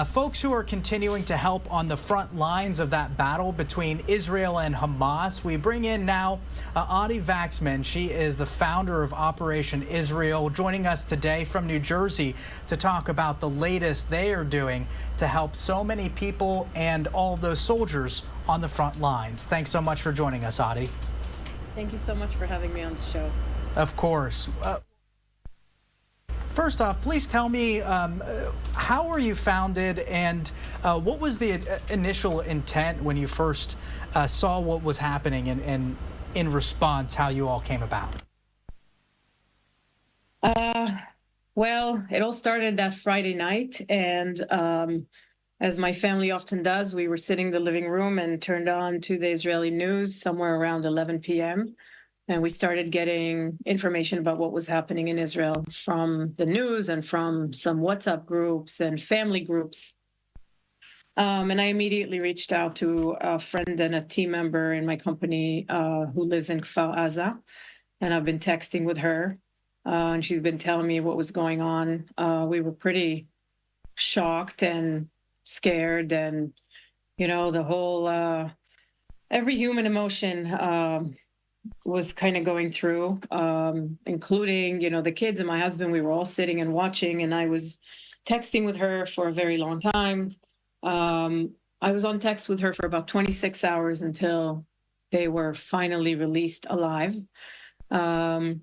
Folks who are continuing to help on the front lines of that battle between Israel and Hamas. We bring in now Adi Vaxman. She is the founder of Operation Israel, joining us today from New Jersey to talk about the latest they are doing to help so many people and all of those soldiers on the front lines. Thanks so much for joining us, Adi. Thank you so much for having me on the show. Of course. First off, please tell me, how were you founded, and what was the initial intent when you first saw what was happening, and in response, how you all came about? Well, it all started that Friday night, and as my family often does, we were sitting in the living room and turned on to the Israeli news somewhere around 11 p.m. And we started getting information about what was happening in Israel from the news and from some WhatsApp groups and family groups. And I immediately reached out to a friend and a team member in my company who lives in Kfar Aza. And I've been texting with her, and she's been telling me what was going on. We were pretty shocked and scared, and, you know, the whole, every human emotion was kind of going through, including, you know, the kids and my husband. We were all sitting and watching, and I was texting with her for a very long time. I was on text with her for about 26 hours until they were finally released alive. The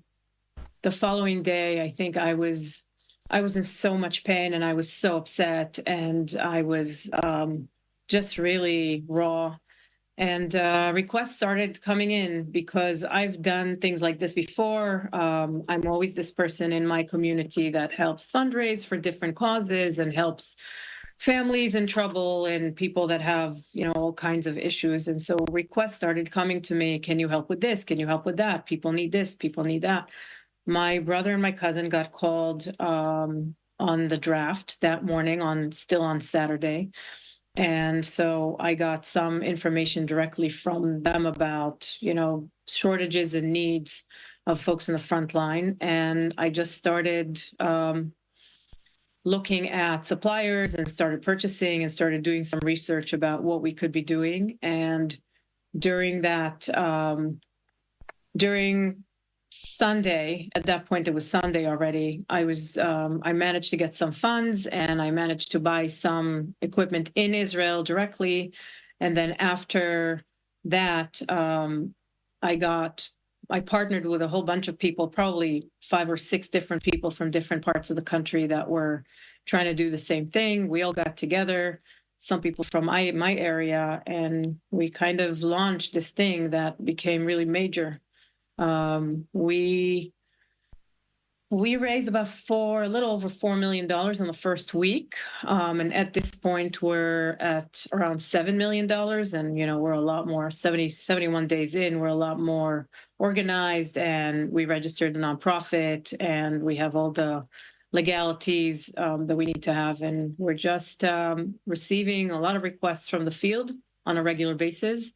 following day, I think I was in so much pain, and I was so upset, and I was just really raw. And requests started coming in because I've done things like this before. I'm always this person in my community that helps fundraise for different causes and helps families in trouble and people that have, you know, all kinds of issues. And so requests started coming to me. Can you help with this? Can you help with that? People need this. People need that. My brother and my cousin got called on the draft that morning, still on Saturday. And so I got some information directly from them about, you know, shortages and needs of folks in the front line. And I just started looking at suppliers and started purchasing and started doing some research about what we could be doing. And during that, during Sunday, at that point, it was Sunday already, I managed to get some funds, and I managed to buy some equipment in Israel directly. And then after that, I partnered with a whole bunch of people, probably 5 or 6 different people from different parts of the country that were trying to do the same thing. We all got together, some people from my area, and we kind of launched this thing that became really major. We raised about a little over $4 million in the first week. And at this point, we're at around $7 million. And, you know, we're a lot more, 71 days in, we're a lot more organized, and we registered a nonprofit, and we have all the legalities that we need to have. And we're just receiving a lot of requests from the field on a regular basis,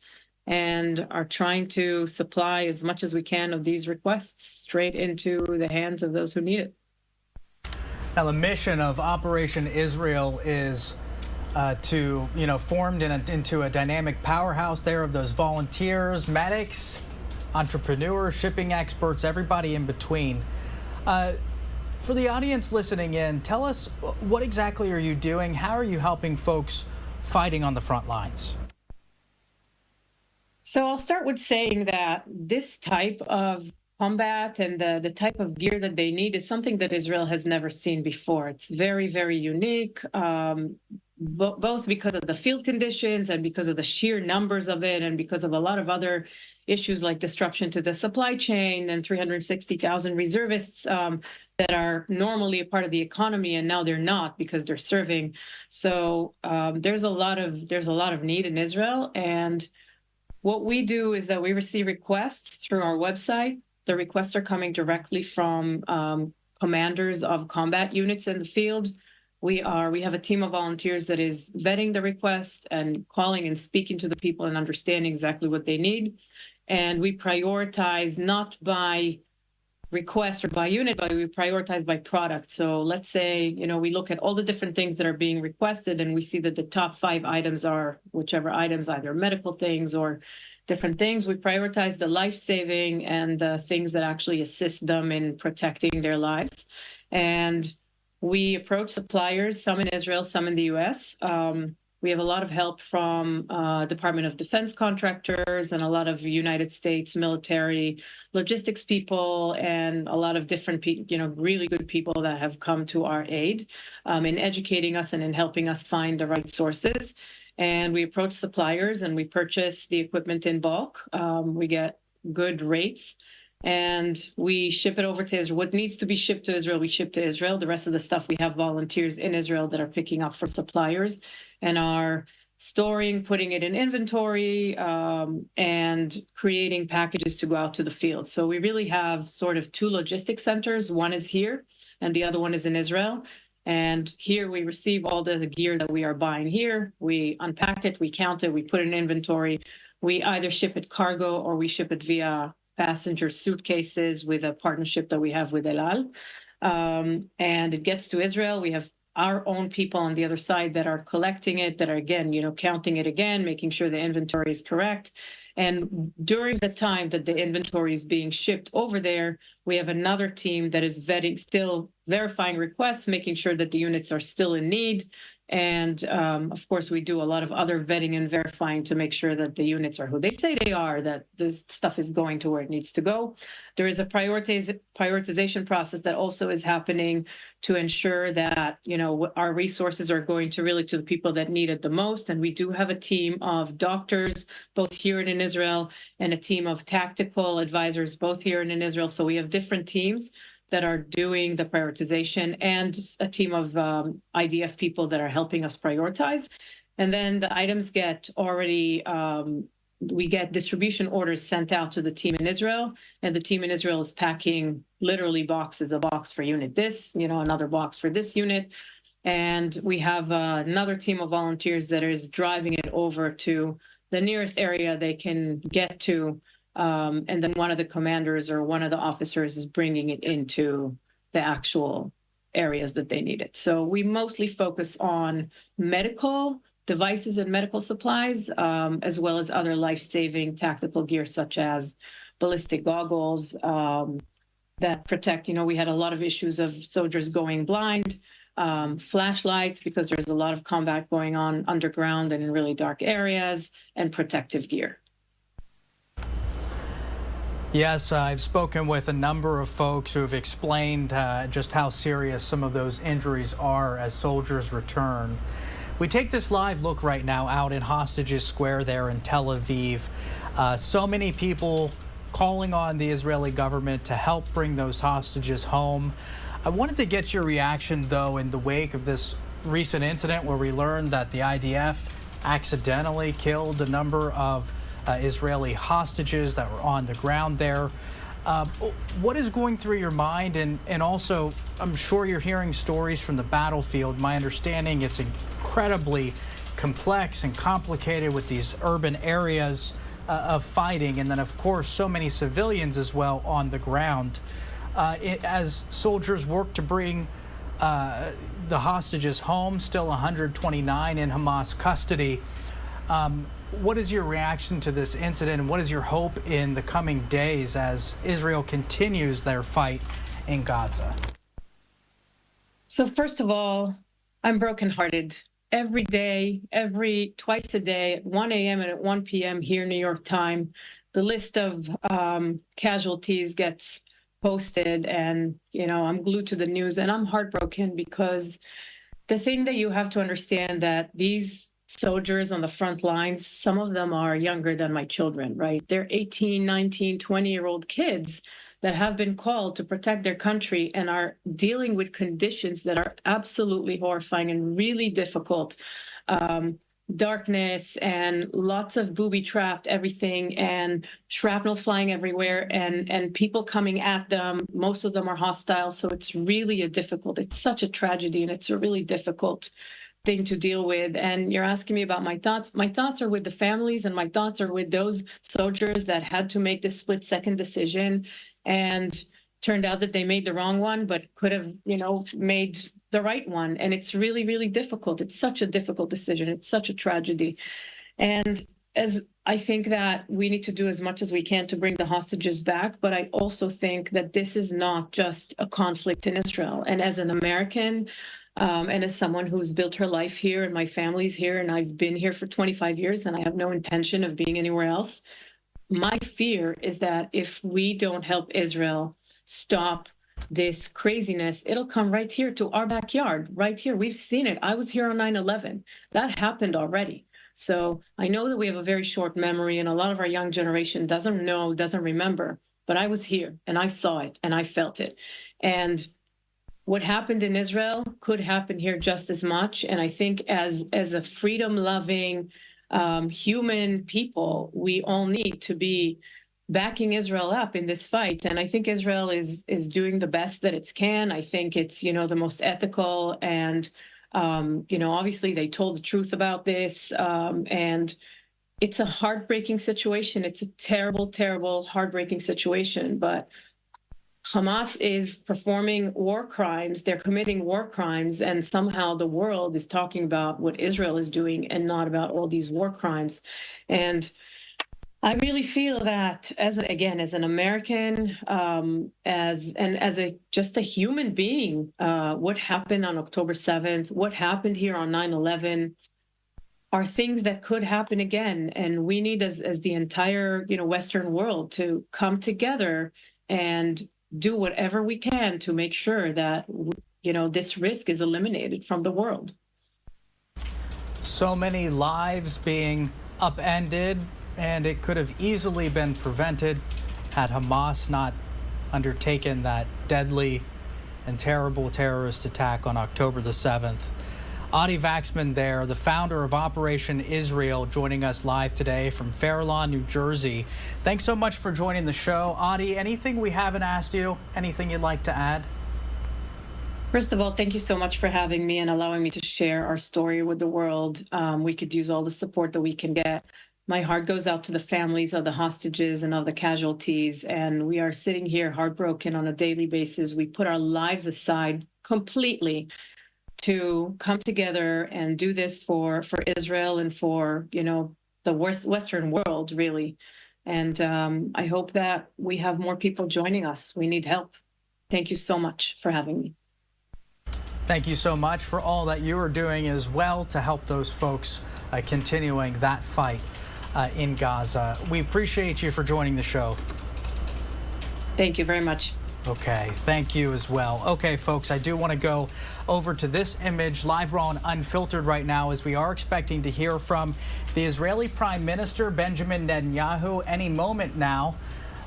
and are trying to supply as much as we can of these requests straight into the hands of those who need it. Now, the mission of Operation Israel is to, you know, formed into a dynamic powerhouse there of those volunteers, medics, entrepreneurs, shipping experts, everybody in between. For the audience listening in, tell us, what exactly are you doing? How are you helping folks fighting on the front lines? So I'll start with saying that this type of combat and the type of gear that they need is something that Israel has never seen before. It's very, very unique, both because of the field conditions and because of the sheer numbers of it, and because of a lot of other issues like disruption to the supply chain and 360,000 reservists that are normally a part of the economy, and now they're not because they're serving. So there's a lot of need in Israel. And what we do is that we receive requests through our website. The requests are coming directly from commanders of combat units in the field. We have a team of volunteers that is vetting the request and calling and speaking to the people and understanding exactly what they need. And we prioritize not by request or by unit, but we prioritize by product. So let's say, we look at all the different things that are being requested, and we see that the top 5 items are whichever items, either medical things or different things. We prioritize the life-saving and the things that actually assist them in protecting their lives. And we approach suppliers, some in Israel, some in the US. We have a lot of help from Department of Defense contractors and a lot of United States military logistics people and a lot of different really good people that have come to our aid in educating us and in helping us find the right sources. And we approach suppliers and we purchase the equipment in bulk. We get good rates and we ship it over to Israel. What needs to be shipped to Israel, we ship to Israel. The rest of the stuff, we have volunteers in Israel that are picking up for suppliers and are storing, putting it in inventory, and creating packages to go out to the field. So we really have sort of 2 logistics centers. One is here and the other one is in Israel. And here we receive all the gear that we are buying here. We unpack it, we count it, we put it in inventory. We either ship it cargo or we ship it via passenger suitcases with a partnership that we have with El Al. And it gets to Israel. We have our own people on the other side that are collecting it, that are, again, counting it again, making sure the inventory is correct. And during the time that the inventory is being shipped over there, we have another team that is still verifying requests, making sure that the units are still in need. And of course, we do a lot of other vetting and verifying to make sure that the units are who they say they are, that the stuff is going to where it needs to go. There is a prioritization process that also is happening to ensure that, our resources are going to the people that need it the most. And we do have a team of doctors, both here and in Israel, and a team of tactical advisors, both here and in Israel. So we have different teams that are doing the prioritization and a team of IDF people that are helping us prioritize. And then the items get already, we get distribution orders sent out to the team in Israel, and the team in Israel is packing literally boxes, a box for unit this, another box for this unit. And we have another team of volunteers that is driving it over to the nearest area they can get to. And then one of the commanders or one of the officers is bringing it into the actual areas that they need it. So we mostly focus on medical devices and medical supplies, as well as other life-saving tactical gear, such as ballistic goggles that protect. We had a lot of issues of soldiers going blind, flashlights, because there's a lot of combat going on underground and in really dark areas, and protective gear. Yes, I've spoken with a number of folks who have explained just how serious some of those injuries are as soldiers return. We take this live look right now out in Hostages Square there in Tel Aviv. So many people calling on the Israeli government to help bring those hostages home. I wanted to get your reaction, though, in the wake of this recent incident where we learned that the IDF accidentally killed a number of Israeli hostages that were on the ground there. What is going through your mind? And also, I'm sure you're hearing stories from the battlefield. My understanding, it's incredibly complex and complicated with these urban areas of fighting. And then, of course, so many civilians as well on the ground. As soldiers work to bring the hostages home, still 129 in Hamas custody. What is your reaction to this incident, and what is your hope in the coming days as Israel continues their fight in Gaza? So first of all, I'm brokenhearted. Every day, twice a day, at 1 a.m. and at 1 p.m. here in New York time, the list of casualties gets posted, and I'm glued to the news, and I'm heartbroken because the thing that you have to understand that these soldiers on the front lines, some of them are younger than my children, right? They're 18, 19, 20-year-old kids that have been called to protect their country and are dealing with conditions that are absolutely horrifying and really difficult. Darkness and lots of booby-trapped everything and shrapnel flying everywhere and people coming at them. Most of them are hostile. So it's really it's such a tragedy, and it's a really difficult thing to deal with. And you're asking me about my thoughts. My thoughts are with the families, and my thoughts are with those soldiers that had to make this split-second decision and turned out that they made the wrong one, but could have, made the right one. And it's really, really difficult. It's such a difficult decision. It's such a tragedy. And as I think that we need to do as much as we can to bring the hostages back, but I also think that this is not just a conflict in Israel. And as an American, and as someone who's built her life here and my family's here, and I've been here for 25 years and I have no intention of being anywhere else, my fear is that if we don't help Israel stop this craziness, it'll come right here to our backyard, right here. We've seen it. I was here on 9/11. That happened already. So I know that we have a very short memory and a lot of our young generation doesn't know, doesn't remember, but I was here and I saw it and I felt it. And what happened in Israel could happen here just as much. And I think as a freedom-loving human people, we all need to be backing Israel up in this fight. And I think Israel is doing the best that it can. I think it's, the most ethical and obviously they told the truth about this, and it's a heartbreaking situation. It's a terrible, terrible, heartbreaking situation. But Hamas is performing war crimes. They're committing war crimes, and somehow the world is talking about what Israel is doing and not about all these war crimes. And I really feel that as an American, as just a human being, what happened on October 7th, what happened here on 9/11 are things that could happen again. And we need as the entire, Western world to come together and do whatever we can to make sure that, this risk is eliminated from the world. So many lives being upended, and it could have easily been prevented had Hamas not undertaken that deadly and terrible terrorist attack on October the 7th. Adi Vaxman there, the founder of Operation Israel, joining us live today from Fair Lawn, New Jersey. Thanks so much for joining the show. Adi, anything we haven't asked you? Anything you'd like to add? First of all, thank you so much for having me and allowing me to share our story with the world. We could use all the support that we can get. My heart goes out to the families of the hostages and of the casualties, and we are sitting here heartbroken on a daily basis. We put our lives aside completely to come together and do this for Israel and for, the Western world, really. And I hope that we have more people joining us. We need help. Thank you so much for having me. Thank you so much for all that you are doing as well to help those folks continuing that fight in Gaza. We appreciate you for joining the show. Thank you very much. Okay, thank you as well. Okay, folks, I do want to go over to this image, live, raw, and unfiltered right now, as we are expecting to hear from the Israeli Prime Minister, Benjamin Netanyahu, any moment now.